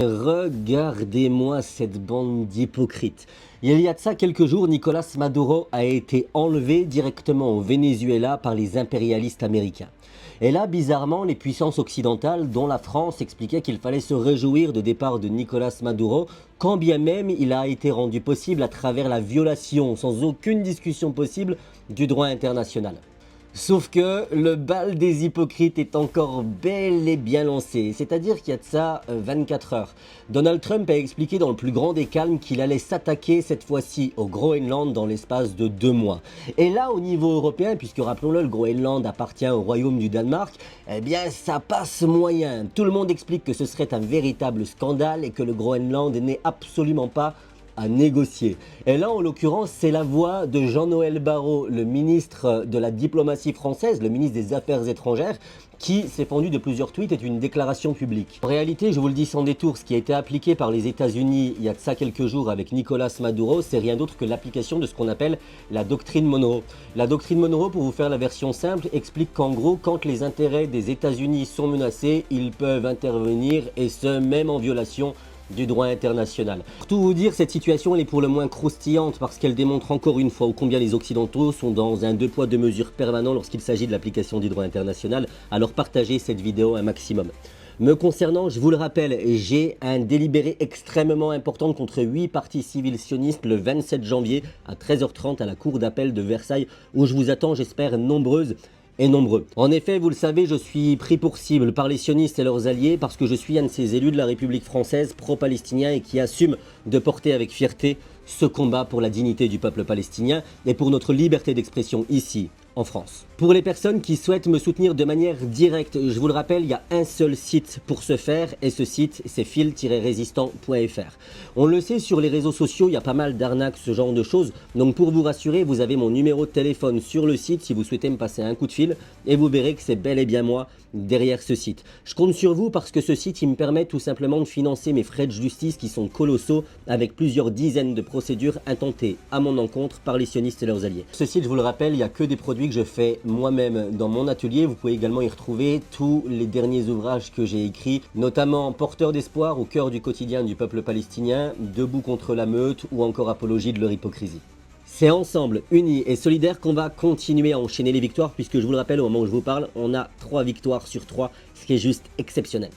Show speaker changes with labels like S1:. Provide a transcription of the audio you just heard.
S1: Regardez-moi cette bande d'hypocrites. Il y a de ça quelques jours, Nicolás Maduro a été enlevé directement au Venezuela par les impérialistes américains. Et là, bizarrement, les puissances occidentales, dont la France, expliquaient qu'il fallait se réjouir du départ de Nicolás Maduro, quand bien même il a été rendu possible à travers la violation, sans aucune discussion possible, du droit international. Sauf que le bal des hypocrites est encore bel et bien lancé, c'est-à-dire qu'il y a de ça 24 heures. Donald Trump a expliqué dans le plus grand des calmes qu'il allait s'attaquer cette fois-ci au Groenland dans l'espace de 2 mois. Et là, au niveau européen, puisque rappelons-le, le Groenland appartient au royaume du Danemark, eh bien ça passe moyen. Tout le monde explique que ce serait un véritable scandale et que le Groenland n'est absolument pas à négocier. Et là, en l'occurrence, c'est la voix de Jean-Noël Barrot, le ministre de la diplomatie française, le ministre des Affaires étrangères, qui s'est fendu de plusieurs tweets et d'une déclaration publique. En réalité, je vous le dis sans détour, ce qui a été appliqué par les États-Unis il y a de ça quelques jours avec Nicolás Maduro, c'est rien d'autre que l'application de ce qu'on appelle la doctrine Monroe. La doctrine Monroe, pour vous faire la version simple, explique qu'en gros, quand les intérêts des États-Unis sont menacés, ils peuvent intervenir, et ce, même en violation du droit international. Pour tout vous dire, cette situation elle est pour le moins croustillante parce qu'elle démontre encore une fois combien les Occidentaux sont dans un deux poids deux mesures permanent lorsqu'il s'agit de l'application du droit international. Alors partagez cette vidéo un maximum. Me concernant, je vous le rappelle, j'ai un délibéré extrêmement important contre 8 partis civils sionistes le 27 janvier à 13h30 à la cour d'appel de Versailles où je vous attends, j'espère, nombreuses et nombreux. En effet, vous le savez, je suis pris pour cible par les sionistes et leurs alliés parce que je suis un de ces élus de la République française pro-palestinien et qui assume de porter avec fierté ce combat pour la dignité du peuple palestinien et pour notre liberté d'expression ici, en France. Pour les personnes qui souhaitent me soutenir de manière directe, je vous le rappelle, il y a un seul site pour ce faire et ce site c'est fil-résistant.fr. On le sait, sur les réseaux sociaux, il y a pas mal d'arnaques, ce genre de choses. Donc pour vous rassurer, vous avez mon numéro de téléphone sur le site si vous souhaitez me passer un coup de fil et vous verrez que c'est bel et bien moi derrière ce site. Je compte sur vous parce que ce site il me permet tout simplement de financer mes frais de justice qui sont colossaux avec plusieurs dizaines de procédures intentées à mon encontre par les sionistes et leurs alliés. Ce site, je vous le rappelle, il n'y a que des produits que je fais moi-même dans mon atelier. Vous pouvez également y retrouver tous les derniers ouvrages que j'ai écrits, notamment Porteur d'espoir au cœur du quotidien du peuple palestinien, Debout contre la meute ou encore Apologie de leur hypocrisie. C'est ensemble, unis et solidaires qu'on va continuer à enchaîner les victoires puisque je vous le rappelle, au moment où je vous parle, on a 3 victoires sur 3, ce qui est juste exceptionnel.